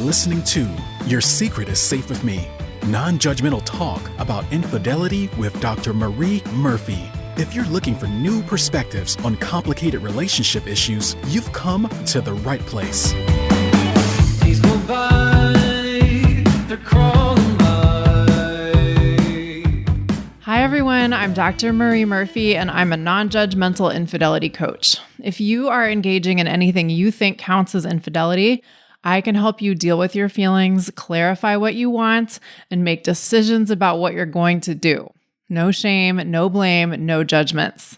listening to Your Secret is Safe with Me, non-judgmental talk about infidelity with Dr. Marie Murphy. If you're looking for new perspectives on complicated relationship issues, you've come to the right place. Days go by, they're crawling by. Hi everyone, I'm Dr. Marie Murphy and I'm a non-judgmental infidelity coach. If you are engaging in anything you think counts as infidelity, I can help you deal with your feelings, clarify what you want, and make decisions about what you're going to do. No shame, no blame, no judgments.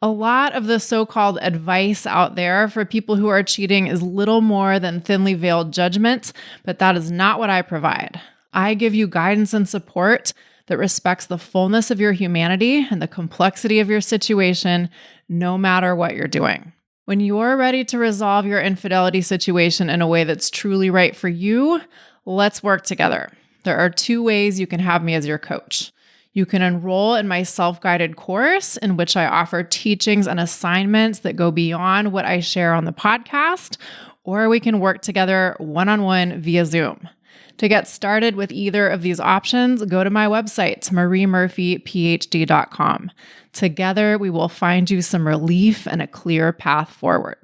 A lot of the so-called advice out there for people who are cheating is little more than thinly veiled judgment, but that is not what I provide. I give you guidance and support that respects the fullness of your humanity and the complexity of your situation, no matter what you're doing. When you're ready to resolve your infidelity situation in a way that's truly right for you, let's work together. There are 2 ways you can have me as your coach. You can enroll in my self-guided course in which I offer teachings and assignments that go beyond what I share on the podcast, or we can work together one-on-one via Zoom. To get started with either of these options, go to my website, mariemurphyphd.com. Together, we will find you some relief and a clear path forward.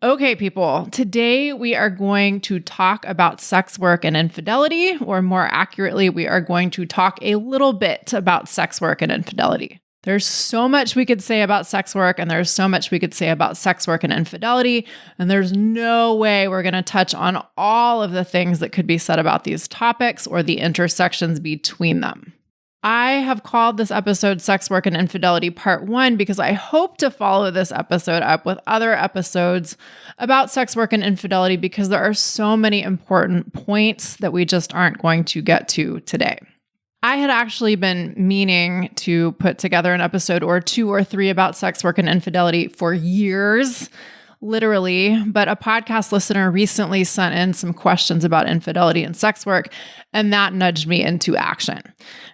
Okay, people, today we are going to talk about sex work and infidelity, or more accurately, we are going to talk a little bit about sex work and infidelity. There's so much we could say about sex work, and there's so much we could say about sex work and infidelity, and there's no way we're going to touch on all of the things that could be said about these topics or the intersections between them. I have called this episode Sex Work and Infidelity Part 1 because I hope to follow this episode up with other episodes about sex work and infidelity because there are so many important points that we just aren't going to get to today. I had actually been meaning to put together an episode or 2 or 3 about sex work and infidelity for years, literally, but a podcast listener recently sent in some questions about infidelity and sex work, and that nudged me into action.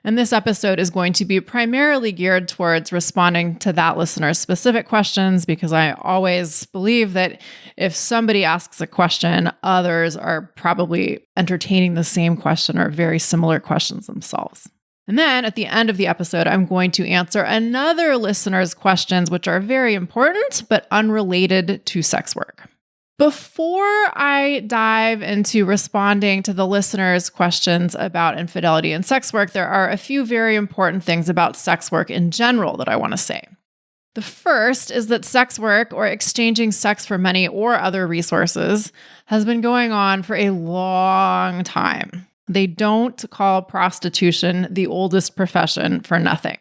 And this episode is going to be primarily geared towards responding to that listener's specific questions, because I always believe that if somebody asks a question, others are probably entertaining the same question or very similar questions themselves. And then at the end of the episode, I'm going to answer another listener's questions, which are very important, but unrelated to sex work. Before I dive into responding to the listeners' questions about infidelity and sex work, there are a few very important things about sex work in general that I want to say. The first is that sex work, or exchanging sex for money or other resources, has been going on for a long time. They don't call prostitution the oldest profession for nothing.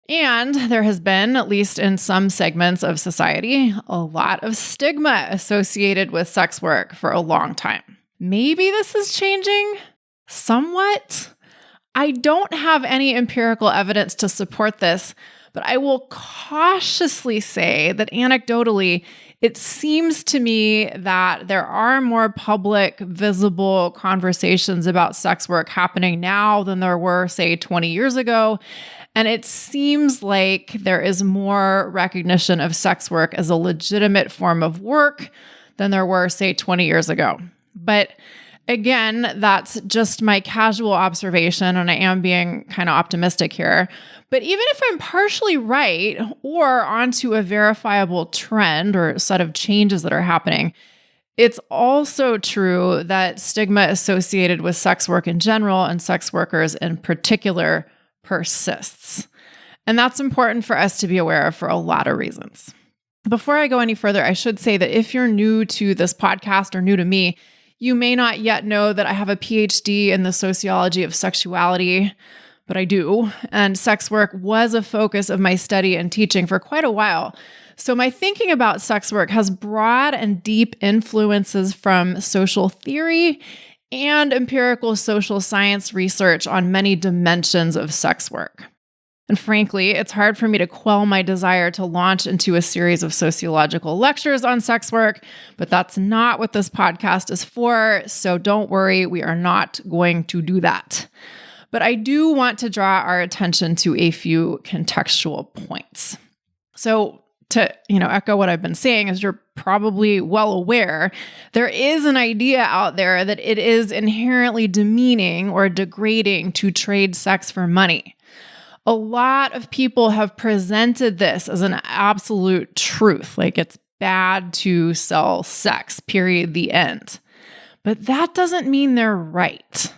And there has been, at least in some segments of society, a lot of stigma associated with sex work for a long time. Maybe this is changing somewhat. I don't have any empirical evidence to support this, but I will cautiously say that anecdotally, it seems to me that there are more public, visible conversations about sex work happening now than there were, say, 20 years ago. And it seems like there is more recognition of sex work as a legitimate form of work than there were, say, 20 years ago. But again, that's just my casual observation, and I am being kind of optimistic here. But even if I'm partially right or onto a verifiable trend or set of changes that are happening, it's also true that stigma associated with sex work in general and sex workers in particular persists. And that's important for us to be aware of for a lot of reasons. Before I go any further, I should say that if you're new to this podcast or new to me, you may not yet know that I have a PhD in the sociology of sexuality, but I do. And sex work was a focus of my study and teaching for quite a while. So my thinking about sex work has broad and deep influences from social theory and empirical social science research on many dimensions of sex work. And frankly, it's hard for me to quell my desire to launch into a series of sociological lectures on sex work, but that's not what this podcast is for, so don't worry, we are not going to do that. But I do want to draw our attention to a few contextual points. So to, echo what I've been saying, as you're probably well aware, there is an idea out there that it is inherently demeaning or degrading to trade sex for money. A lot of people have presented this as an absolute truth, like it's bad to sell sex, period, the end. But that doesn't mean they're right.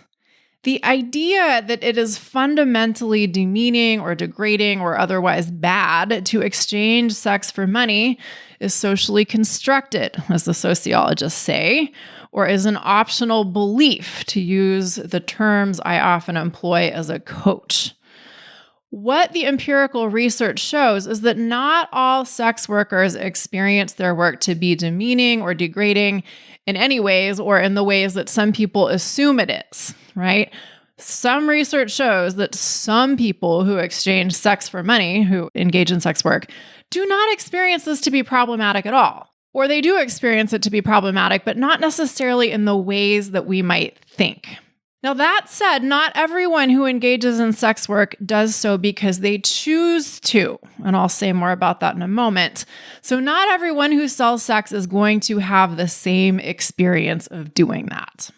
The idea that it is fundamentally demeaning or degrading or otherwise bad to exchange sex for money is socially constructed, as the sociologists say, or is an optional belief, to use the terms I often employ as a coach. What the empirical research shows is that not all sex workers experience their work to be demeaning or degrading in any ways or in the ways that some people assume it is, right? Some research shows that some people who exchange sex for money, who engage in sex work, do not experience this to be problematic at all. Or they do experience it to be problematic, but not necessarily in the ways that we might think. Now, that said, not everyone who engages in sex work does so because they choose to, and I'll say more about that in a moment. So not everyone who sells sex is going to have the same experience of doing that.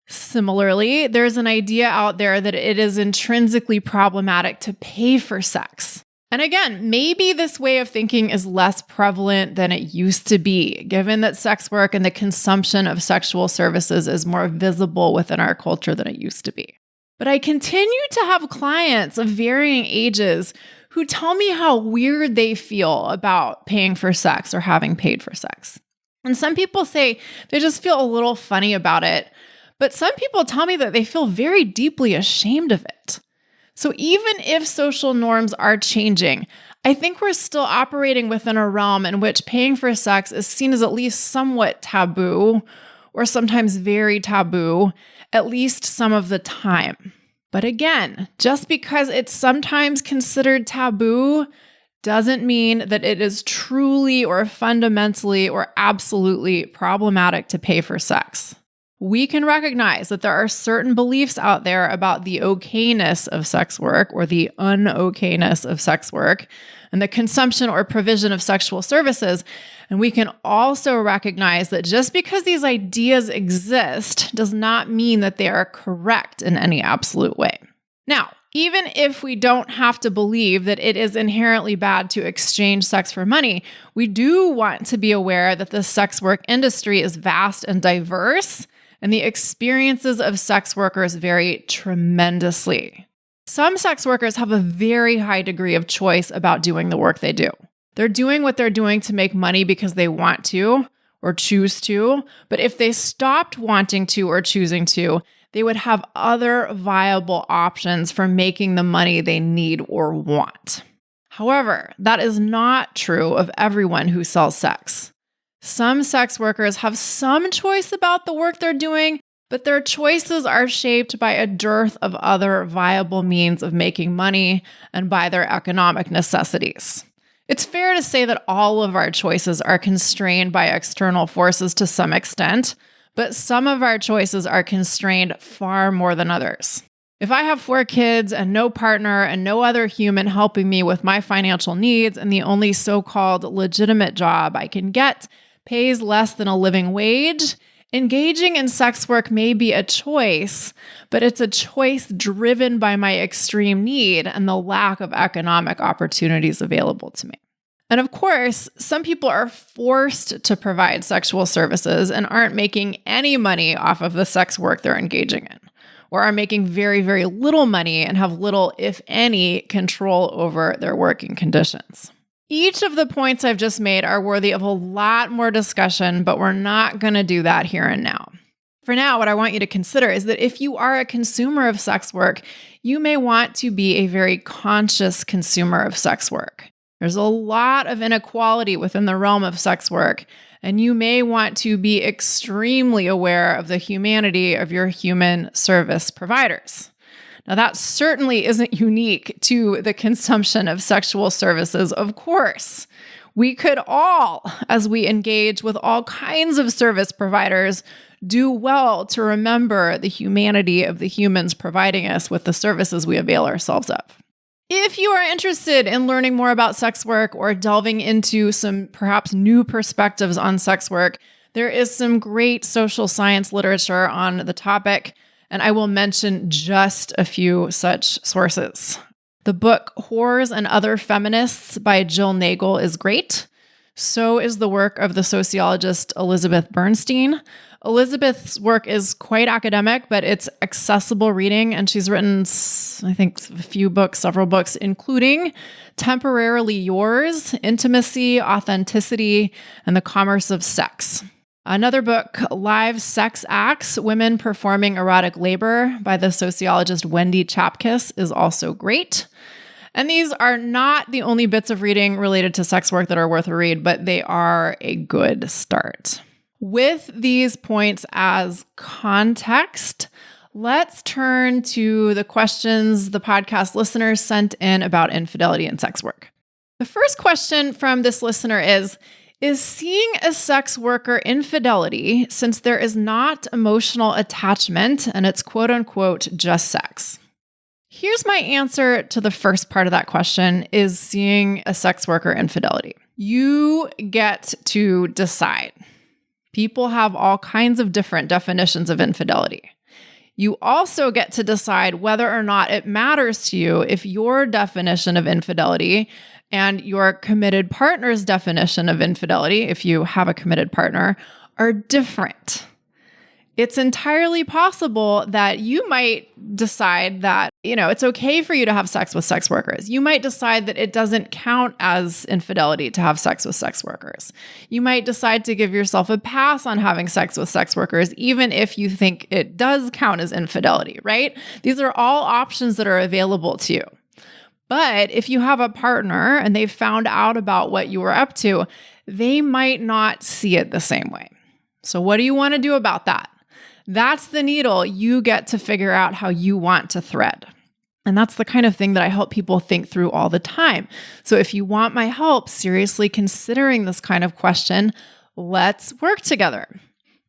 Similarly, there's an idea out there that it is intrinsically problematic to pay for sex. And again, maybe this way of thinking is less prevalent than it used to be, given that sex work and the consumption of sexual services is more visible within our culture than it used to be. But I continue to have clients of varying ages who tell me how weird they feel about paying for sex or having paid for sex. And some people say they just feel a little funny about it, but some people tell me that they feel very deeply ashamed of it. So even if social norms are changing, I think we're still operating within a realm in which paying for sex is seen as at least somewhat taboo, or sometimes very taboo, at least some of the time. But again, just because it's sometimes considered taboo doesn't mean that it is truly or fundamentally or absolutely problematic to pay for sex. We can recognize that there are certain beliefs out there about the okayness of sex work or the un-okayness of sex work and the consumption or provision of sexual services. And we can also recognize that just because these ideas exist does not mean that they are correct in any absolute way. Now, even if we don't have to believe that it is inherently bad to exchange sex for money, we do want to be aware that the sex work industry is vast and diverse, and the experiences of sex workers vary tremendously. Some sex workers have a very high degree of choice about doing the work they do. They're doing what they're doing to make money because they want to or choose to, but if they stopped wanting to or choosing to, they would have other viable options for making the money they need or want. However, that is not true of everyone who sells sex. Some sex workers have some choice about the work they're doing, but their choices are shaped by a dearth of other viable means of making money and by their economic necessities. It's fair to say that all of our choices are constrained by external forces to some extent, but some of our choices are constrained far more than others. If I have 4 kids and no partner and no other human helping me with my financial needs, and the only so-called legitimate job I can get pays less than a living wage, engaging in sex work may be a choice, but it's a choice driven by my extreme need and the lack of economic opportunities available to me. And of course, some people are forced to provide sexual services and aren't making any money off of the sex work they're engaging in, or are making very, very little money and have little, if any, control over their working conditions. Each of the points I've just made are worthy of a lot more discussion, but we're not going to do that here and now. For now, what I want you to consider is that if you are a consumer of sex work, you may want to be a very conscious consumer of sex work. There's a lot of inequality within the realm of sex work, and you may want to be extremely aware of the humanity of your human service providers. Now, that certainly isn't unique to the consumption of sexual services, of course. We could all, as we engage with all kinds of service providers, do well to remember the humanity of the humans providing us with the services we avail ourselves of. If you are interested in learning more about sex work or delving into some perhaps new perspectives on sex work, there is some great social science literature on the topic, and I will mention just a few such sources. The book Whores and Other Feminists by Jill Nagel is great. So is the work of the sociologist Elizabeth Bernstein. Elizabeth's work is quite academic, but it's accessible reading, and she's written, I think, several books, including Temporarily Yours, Intimacy, Authenticity, and the Commerce of Sex. Another book, Live Sex Acts, Women Performing Erotic Labor by the sociologist Wendy Chapkiss is also great. And these are not the only bits of reading related to sex work that are worth a read, but they are a good start. With these points as context, let's turn to the questions the podcast listeners sent in about infidelity and sex work. The first question from this listener is seeing a sex worker infidelity since there is not emotional attachment and it's quote unquote just sex? Here's my answer to the first part of that question, is seeing a sex worker infidelity. You get to decide. People have all kinds of different definitions of infidelity. You also get to decide whether or not it matters to you if your definition of infidelity and your committed partner's definition of infidelity, if you have a committed partner, are different. It's entirely possible that you might decide that, it's okay for you to have sex with sex workers. You might decide that it doesn't count as infidelity to have sex with sex workers. You might decide to give yourself a pass on having sex with sex workers, even if you think it does count as infidelity, right? These are all options that are available to you. But if you have a partner and they've found out about what you were up to, they might not see it the same way. So what do you want to do about that? That's the needle you get to figure out how you want to thread. And that's the kind of thing that I help people think through all the time. So if you want my help seriously considering this kind of question, let's work together.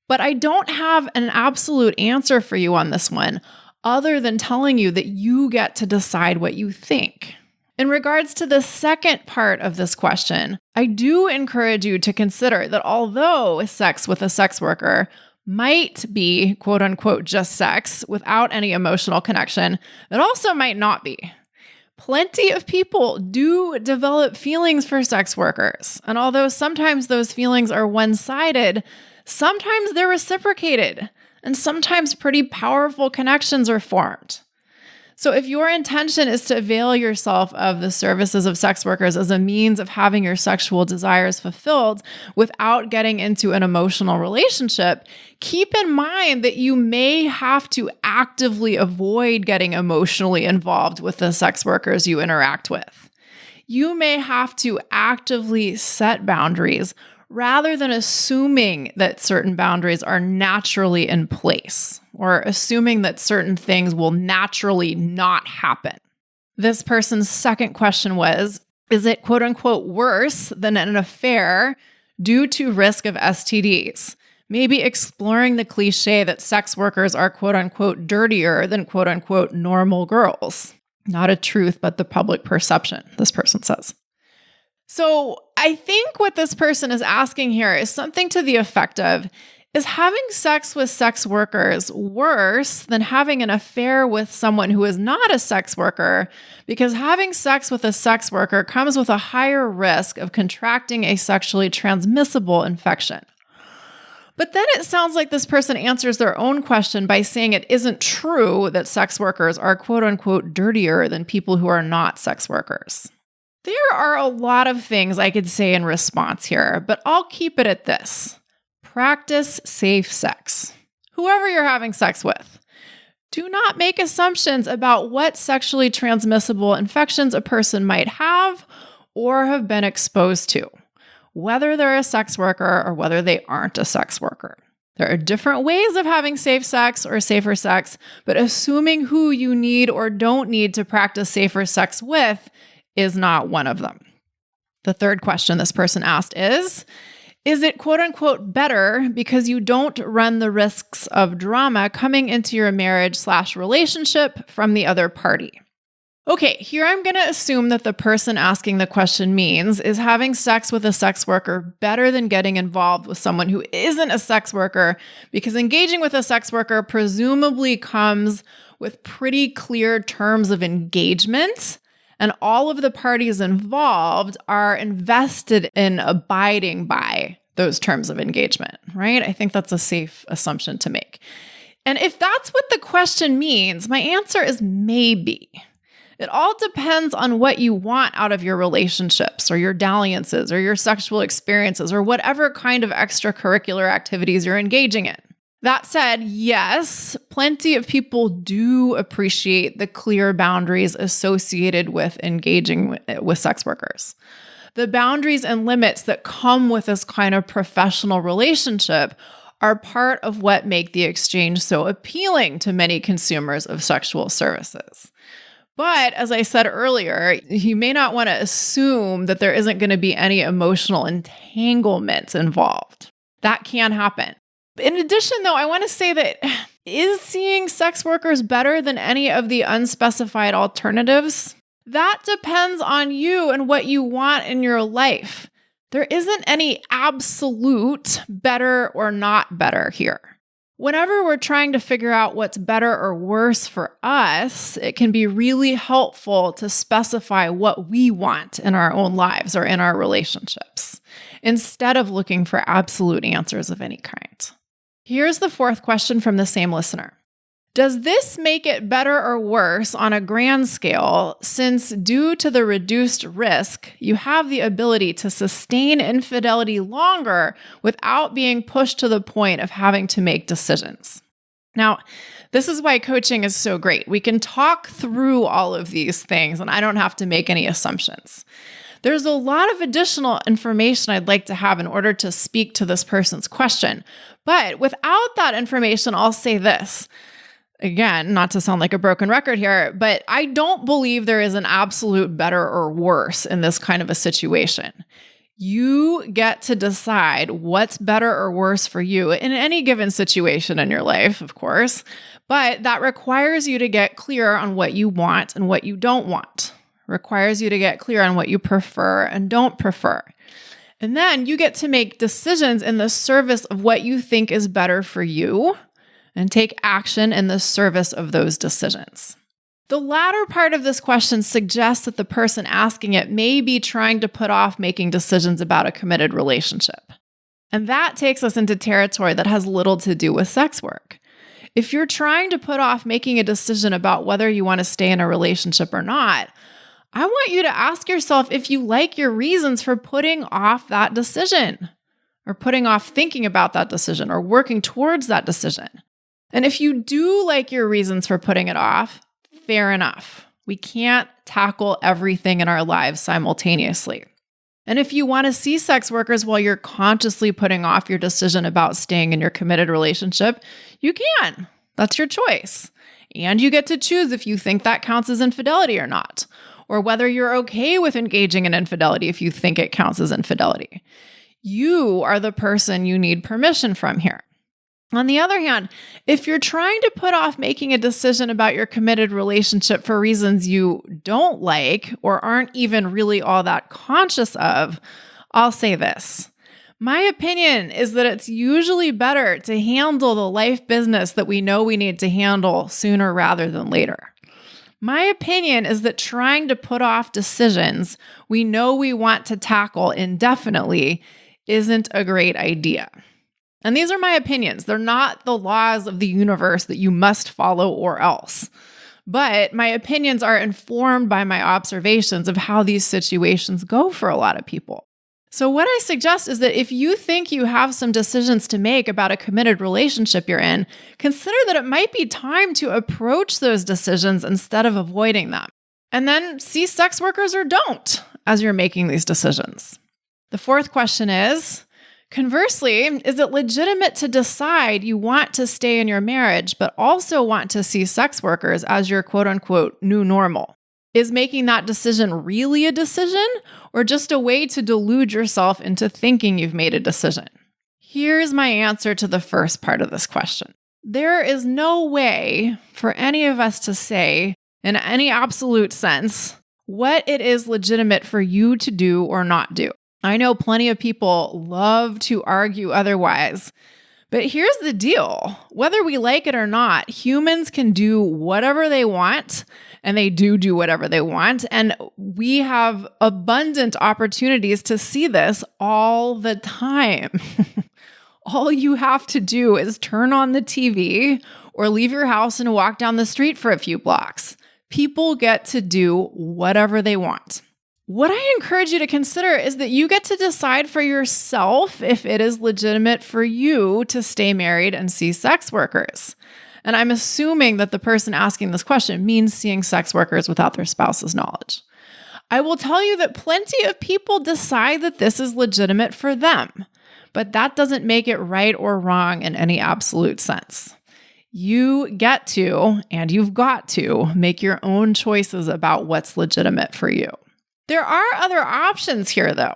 But I don't have an absolute answer for you on this one, other than telling you that you get to decide what you think. In regards to the second part of this question, I do encourage you to consider that although sex with a sex worker might be, quote unquote, just sex without any emotional connection, it also might not be. Plenty of people do develop feelings for sex workers. And although sometimes those feelings are one-sided, sometimes they're reciprocated. And sometimes pretty powerful connections are formed. So if your intention is to avail yourself of the services of sex workers as a means of having your sexual desires fulfilled without getting into an emotional relationship, keep in mind that you may have to actively avoid getting emotionally involved with the sex workers you interact with. You may have to actively set boundaries rather than assuming that certain boundaries are naturally in place or assuming that certain things will naturally not happen. This person's second question was, is it quote unquote worse than an affair due to risk of STDs? Maybe exploring the cliche that sex workers are quote unquote dirtier than quote unquote normal girls. Not a truth, but the public perception, this person says. So I think what this person is asking here is something to the effect of, is having sex with sex workers worse than having an affair with someone who is not a sex worker? Because having sex with a sex worker comes with a higher risk of contracting a sexually transmissible infection. But then it sounds like this person answers their own question by saying it isn't true that sex workers are quote unquote dirtier than people who are not sex workers. There are a lot of things I could say in response here, but I'll keep it at this. Practice safe sex. Whoever you're having sex with. Do not make assumptions about what sexually transmissible infections a person might have or have been exposed to, whether they're a sex worker or whether they aren't a sex worker. There are different ways of having safe sex or safer sex, but assuming who you need or don't need to practice safer sex with is not one of them. The third question this person asked is it quote unquote better because you don't run the risks of drama coming into your marriage/relationship from the other party? Okay, here I'm going to assume that the person asking the question means, is having sex with a sex worker better than getting involved with someone who isn't a sex worker? Because engaging with a sex worker presumably comes with pretty clear terms of engagement, and all of the parties involved are invested in abiding by those terms of engagement, right? I think that's a safe assumption to make. And if that's what the question means, my answer is maybe. It all depends on what you want out of your relationships or your dalliances or your sexual experiences or whatever kind of extracurricular activities you're engaging in. That said, yes, plenty of people do appreciate the clear boundaries associated with engaging with sex workers. The boundaries and limits that come with this kind of professional relationship are part of what make the exchange so appealing to many consumers of sexual services. But as I said earlier, you may not want to assume that there isn't going to be any emotional entanglement involved. That can happen. In addition, though, I want to say that is seeing sex workers better than any of the unspecified alternatives? That depends on you and what you want in your life. There isn't any absolute better or not better here. Whenever we're trying to figure out what's better or worse for us, it can be really helpful to specify what we want in our own lives or in our relationships, instead of looking for absolute answers of any kind. Here's the fourth question from the same listener. Does this make it better or worse on a grand scale, since due to the reduced risk, you have the ability to sustain infidelity longer without being pushed to the point of having to make decisions? Now, this is why coaching is so great. We can talk through all of these things, and I don't have to make any assumptions. There's a lot of additional information I'd like to have in order to speak to this person's question. But without that information, I'll say this. Again, not to sound like a broken record here, but I don't believe there is an absolute better or worse in this kind of a situation. You get to decide what's better or worse for you in any given situation in your life, of course, but that requires you to get clear on what you want and what you don't want. Requires you to get clear on what you prefer and don't prefer. And then you get to make decisions in the service of what you think is better for you, and take action in the service of those decisions. The latter part of this question suggests that the person asking it may be trying to put off making decisions about a committed relationship. And that takes us into territory that has little to do with sex work. If you're trying to put off making a decision about whether you want to stay in a relationship or not, I want you to ask yourself if you like your reasons for putting off that decision, or putting off thinking about that decision, or working towards that decision. And if you do like your reasons for putting it off, fair enough. We can't tackle everything in our lives simultaneously. And if you want to see sex workers while you're consciously putting off your decision about staying in your committed relationship, you can. That's your choice. And you get to choose if you think that counts as infidelity or not, or whether you're okay with engaging in infidelity if you think it counts as infidelity. You are the person you need permission from here. On the other hand, if you're trying to put off making a decision about your committed relationship for reasons you don't like or aren't even really all that conscious of, I'll say this. My opinion is that it's usually better to handle the life business that we know we need to handle sooner rather than later. My opinion is that trying to put off decisions we know we want to tackle indefinitely isn't a great idea. And these are my opinions. They're not the laws of the universe that you must follow or else. But my opinions are informed by my observations of how these situations go for a lot of people. So what I suggest is that if you think you have some decisions to make about a committed relationship you're in, consider that it might be time to approach those decisions instead of avoiding them. And then see sex workers or don't as you're making these decisions. The fourth question is, conversely, is it legitimate to decide you want to stay in your marriage, but also want to see sex workers as your quote-unquote new normal? Is making that decision really a decision, or just a way to delude yourself into thinking you've made a decision? Here's my answer to the first part of this question. There is no way for any of us to say in any absolute sense, what it is legitimate for you to do or not do. I know plenty of people love to argue otherwise, but here's the deal. Whether we like it or not, humans can do whatever they want, and they do whatever they want. And we have abundant opportunities to see this all the time. All you have to do is turn on the TV or leave your house and walk down the street for a few blocks. People get to do whatever they want. What I encourage you to consider is that you get to decide for yourself if it is legitimate for you to stay married and see sex workers. And I'm assuming that the person asking this question means seeing sex workers without their spouse's knowledge. I will tell you that plenty of people decide that this is legitimate for them, but that doesn't make it right or wrong in any absolute sense. You get to, and you've got to, make your own choices about what's legitimate for you. There are other options here, though.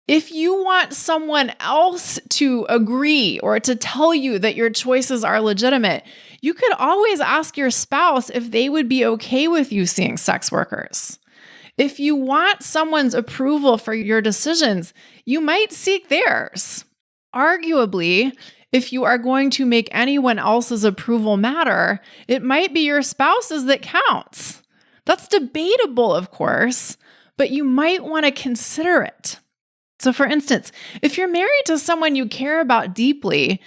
If you want someone else to agree or to tell you that your choices are legitimate, you could always ask your spouse if they would be okay with you seeing sex workers. If you want someone's approval for your decisions, you might seek theirs. Arguably, if you are going to make anyone else's approval matter, it might be your spouse's that counts. That's debatable, of course, but you might want to consider it. So for instance, if you're married to someone you care about deeply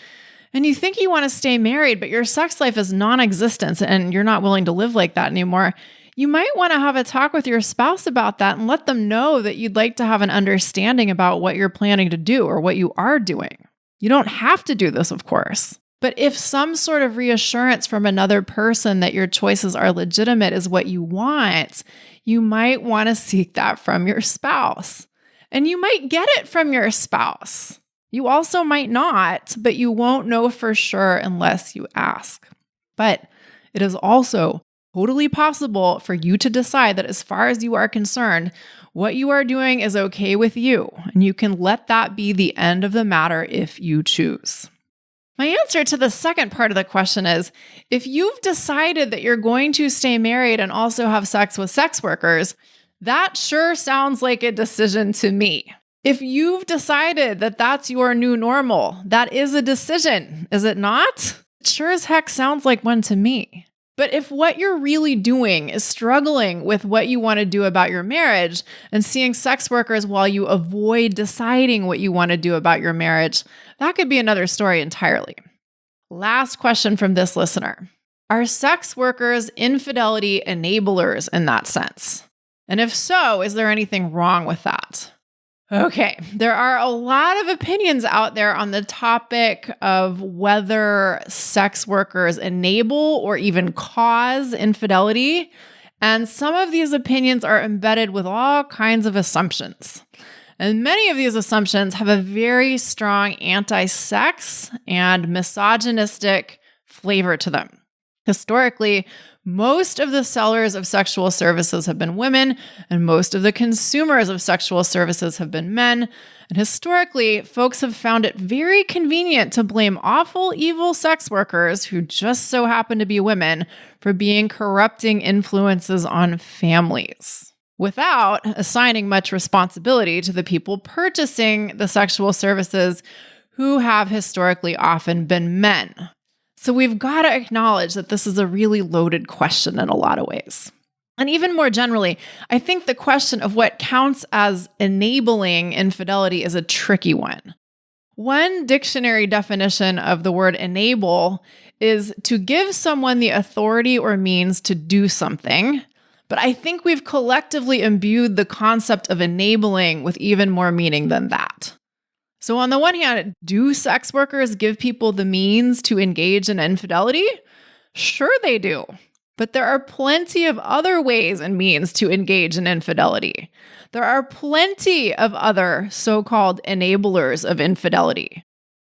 and you think you want to stay married, but your sex life is non-existent and you're not willing to live like that anymore, you might want to have a talk with your spouse about that and let them know that you'd like to have an understanding about what you're planning to do or what you are doing. You don't have to do this, of course. But if some sort of reassurance from another person that your choices are legitimate is what you want, you might want to seek that from your spouse. And you might get it from your spouse. You also might not, but you won't know for sure unless you ask. But it is also totally possible for you to decide that as far as you are concerned, what you are doing is okay with you, and you can let that be the end of the matter if you choose. My answer to the second part of the question is, if you've decided that you're going to stay married and also have sex with sex workers, that sure sounds like a decision to me. If you've decided that that's your new normal, that is a decision, is it not? It sure as heck sounds like one to me. But if what you're really doing is struggling with what you want to do about your marriage and seeing sex workers while you avoid deciding what you want to do about your marriage, that could be another story entirely. Last question from this listener. Are sex workers infidelity enablers in that sense? And if so, is there anything wrong with that? Okay, there are a lot of opinions out there on the topic of whether sex workers enable or even cause infidelity, and some of these opinions are embedded with all kinds of assumptions. And many of these assumptions have a very strong anti-sex and misogynistic flavor to them. Historically, most of the sellers of sexual services have been women, and most of the consumers of sexual services have been men. And historically, folks have found it very convenient to blame awful, evil sex workers who just so happen to be women for being corrupting influences on families, without assigning much responsibility to the people purchasing the sexual services who have historically often been men. So we've got to acknowledge that this is a really loaded question in a lot of ways. And even more generally, I think the question of what counts as enabling infidelity is a tricky one. One dictionary definition of the word enable is to give someone the authority or means to do something. But I think we've collectively imbued the concept of enabling with even more meaning than that. So on the one hand, do sex workers give people the means to engage in infidelity? Sure they do. But there are plenty of other ways and means to engage in infidelity. There are plenty of other so-called enablers of infidelity.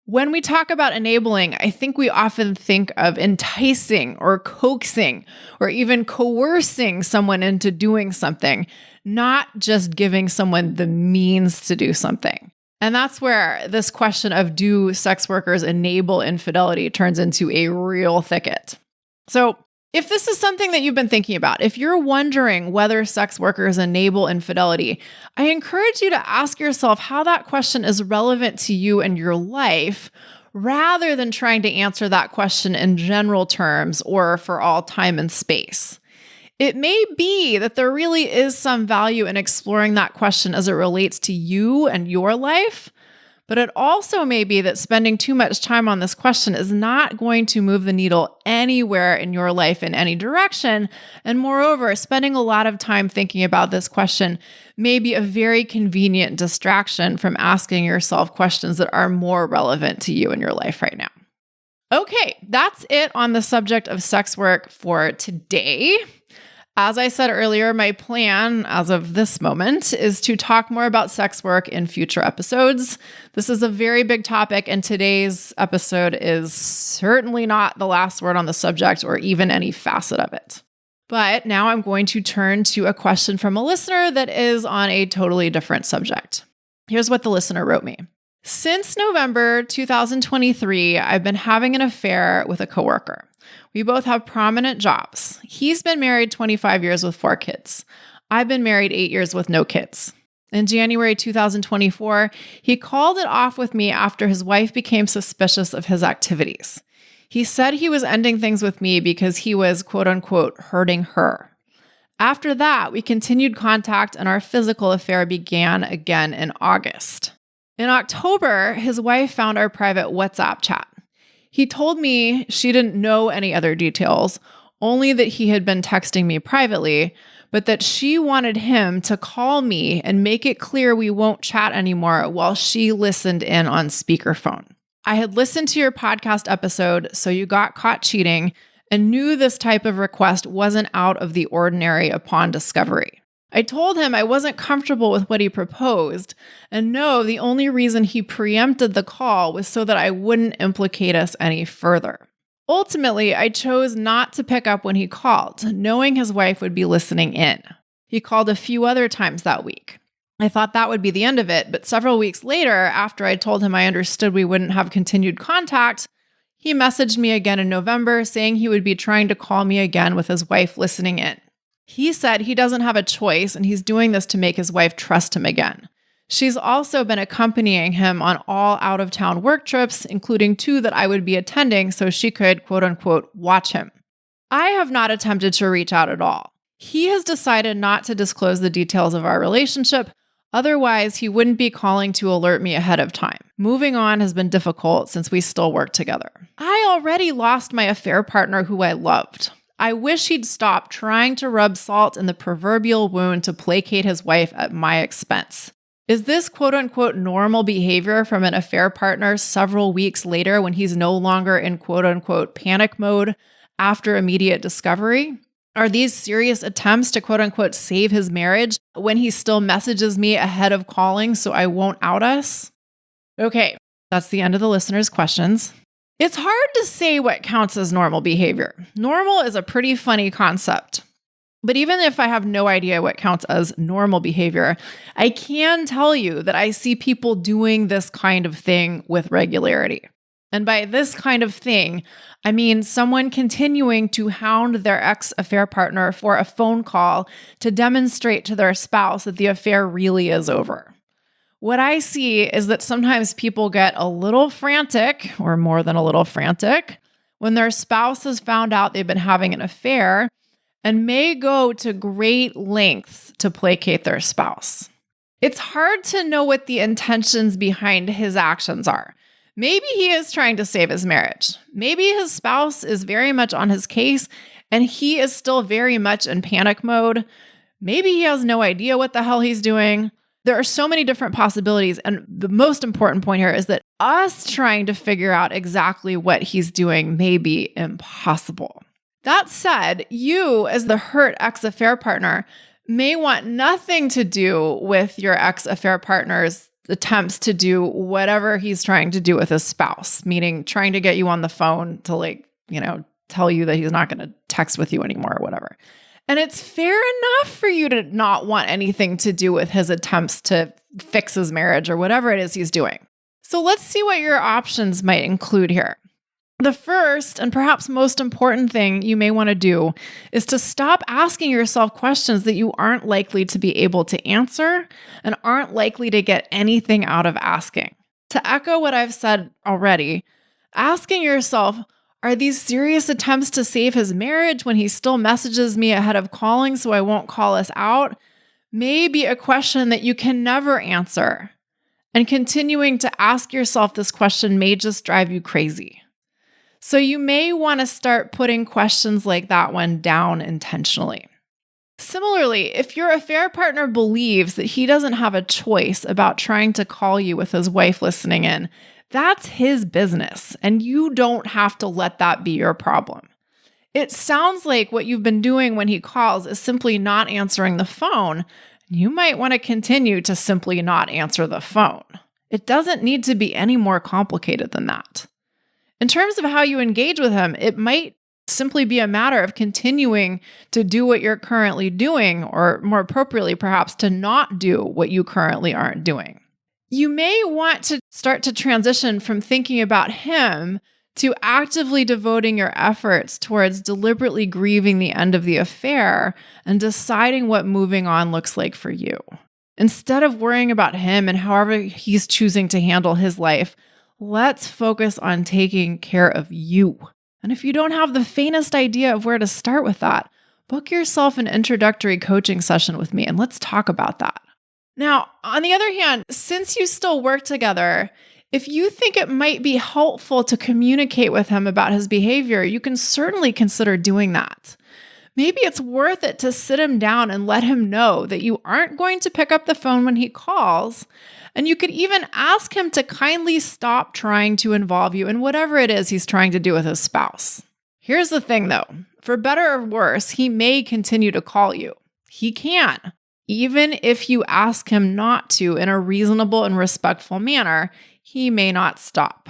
When we talk about enabling, I think we often think of enticing or coaxing or even coercing someone into doing something, not just giving someone the means to do something. And that's where this question of do sex workers enable infidelity turns into a real thicket. So If this is something that you've been thinking about, if you're wondering whether sex workers enable infidelity, I encourage you to ask yourself how that question is relevant to you and your life, rather than trying to answer that question in general terms or for all time and space. It may be that there really is some value in exploring that question as it relates to you and your life, but it also may be that spending too much time on this question is not going to move the needle anywhere in your life in any direction. And moreover, spending a lot of time thinking about this question may be a very convenient distraction from asking yourself questions that are more relevant to you in your life right now. Okay, that's it on the subject of sex work for today. As I said earlier, my plan as of this moment is to talk more about sex work in future episodes. This is a very big topic, and today's episode is certainly not the last word on the subject or even any facet of it. But now I'm going to turn to a question from a listener that is on a totally different subject. Here's what the listener wrote me. Since November 2023, I've been having an affair with a coworker. We both have prominent jobs. He's been married 25 years with 4 kids. I've been married 8 years with no kids. In January 2024, he called it off with me after his wife became suspicious of his activities. He said he was ending things with me because he was, quote unquote, hurting her. After that, we continued contact and our physical affair began again in August. In October, his wife found our private WhatsApp chat. He told me she didn't know any other details, only that he had been texting me privately, but that she wanted him to call me and make it clear we won't chat anymore while she listened in on speakerphone. I had listened to your podcast episode, So You Got Caught Cheating, and knew this type of request wasn't out of the ordinary upon discovery. I told him I wasn't comfortable with what he proposed, and no, the only reason he preempted the call was so that I wouldn't implicate us any further. Ultimately, I chose not to pick up when he called, knowing his wife would be listening in. He called a few other times that week. I thought that would be the end of it, but several weeks later, after I told him I understood we wouldn't have continued contact, he messaged me again in November saying he would be trying to call me again with his wife listening in. He said he doesn't have a choice and he's doing this to make his wife trust him again. She's also been accompanying him on all out-of-town work trips, including 2 that I would be attending so she could, quote unquote, watch him. I have not attempted to reach out at all. He has decided not to disclose the details of our relationship. Otherwise, he wouldn't be calling to alert me ahead of time. Moving on has been difficult since we still work together. I already lost my affair partner who I loved. I wish he'd stop trying to rub salt in the proverbial wound to placate his wife at my expense. Is this quote-unquote normal behavior from an affair partner several weeks later when he's no longer in quote-unquote panic mode after immediate discovery? Are these serious attempts to quote-unquote save his marriage when he still messages me ahead of calling so I won't out us? Okay, that's the end of the listener's questions. It's hard to say what counts as normal behavior. Normal is a pretty funny concept. But even if I have no idea what counts as normal behavior, I can tell you that I see people doing this kind of thing with regularity. And by this kind of thing, I mean someone continuing to hound their ex-affair partner for a phone call to demonstrate to their spouse that the affair really is over. What I see is that sometimes people get a little frantic, or more than a little frantic, when their spouse has found out they've been having an affair and may go to great lengths to placate their spouse. It's hard to know what the intentions behind his actions are. Maybe he is trying to save his marriage. Maybe his spouse is very much on his case and he is still very much in panic mode. Maybe he has no idea what the hell he's doing. There are so many different possibilities. And the most important point here is that us trying to figure out exactly what he's doing may be impossible. That said, you as the hurt ex-affair partner may want nothing to do with your ex-affair partner's attempts to do whatever he's trying to do with his spouse, meaning trying to get you on the phone to tell you that he's not going to text with you anymore or whatever. And it's fair enough for you to not want anything to do with his attempts to fix his marriage or whatever it is he's doing. So let's see what your options might include here. The first and perhaps most important thing you may want to do is to stop asking yourself questions that you aren't likely to be able to answer and aren't likely to get anything out of asking. To echo what I've said already, asking yourself, are these serious attempts to save his marriage when he still messages me ahead of calling so I won't call us out? May be a question that you can never answer. And continuing to ask yourself this question may just drive you crazy. So you may want to start putting questions like that one down intentionally. Similarly, if your affair partner believes that he doesn't have a choice about trying to call you with his wife listening in, that's his business, and you don't have to let that be your problem. It sounds like what you've been doing when he calls is simply not answering the phone. You might want to continue to simply not answer the phone. It doesn't need to be any more complicated than that. In terms of how you engage with him, it might simply be a matter of continuing to do what you're currently doing, or more appropriately, perhaps to not do what you currently aren't doing. You may want to start to transition from thinking about him to actively devoting your efforts towards deliberately grieving the end of the affair and deciding what moving on looks like for you. Instead of worrying about him and however he's choosing to handle his life, let's focus on taking care of you. And if you don't have the faintest idea of where to start with that, book yourself an introductory coaching session with me and let's talk about that. Now, on the other hand, since you still work together, if you think it might be helpful to communicate with him about his behavior, you can certainly consider doing that. Maybe it's worth it to sit him down and let him know that you aren't going to pick up the phone when he calls. And you could even ask him to kindly stop trying to involve you in whatever it is he's trying to do with his spouse. Here's the thing though, for better or worse, he may continue to call you. He can. Even if you ask him not to in a reasonable and respectful manner, he may not stop.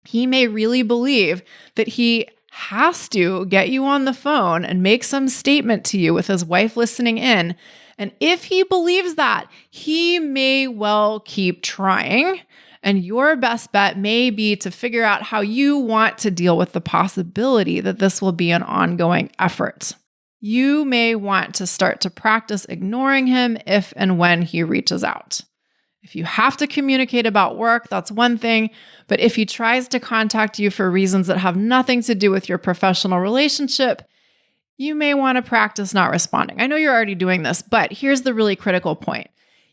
He may really believe that he has to get you on the phone and make some statement to you with his wife listening in. And if he believes that, he may well keep trying. And your best bet may be to figure out how you want to deal with the possibility that this will be an ongoing effort. You may want to start to practice ignoring him if and when he reaches out. If you have to communicate about work, that's one thing. But if he tries to contact you for reasons that have nothing to do with your professional relationship, you may want to practice not responding. I know you're already doing this, but here's the really critical point.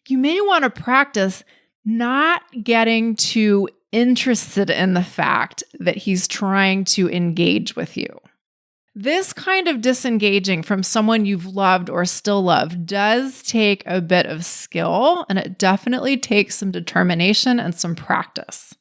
You may want to practice not getting too interested in the fact that he's trying to engage with you. This kind of disengaging from someone you've loved or still love does take a bit of skill, and it definitely takes some determination and some practice.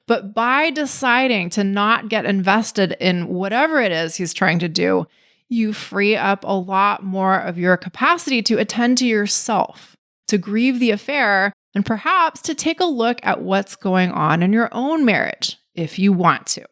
But by deciding to not get invested in whatever it is he's trying to do, you free up a lot more of your capacity to attend to yourself, to grieve the affair, and perhaps to take a look at what's going on in your own marriage if you want to.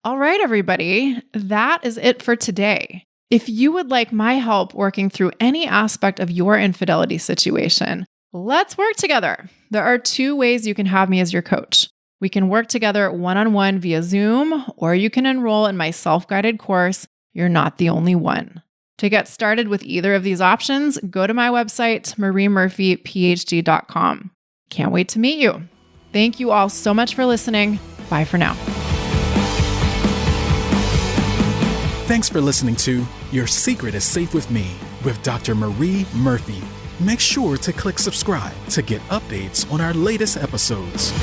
All right, everybody, that is it for today. If you would like my help working through any aspect of your infidelity situation, let's work together. There are 2 ways you can have me as your coach. We can work together one-on-one via Zoom, or you can enroll in my self-guided course, You're Not the Only One. To get started with either of these options, go to my website, mariemurphyphd.com. Can't wait to meet you. Thank you all so much for listening. Bye for now. Thanks for listening to Your Secret is Safe with Me with Dr. Marie Murphy. Make sure to click subscribe to get updates on our latest episodes.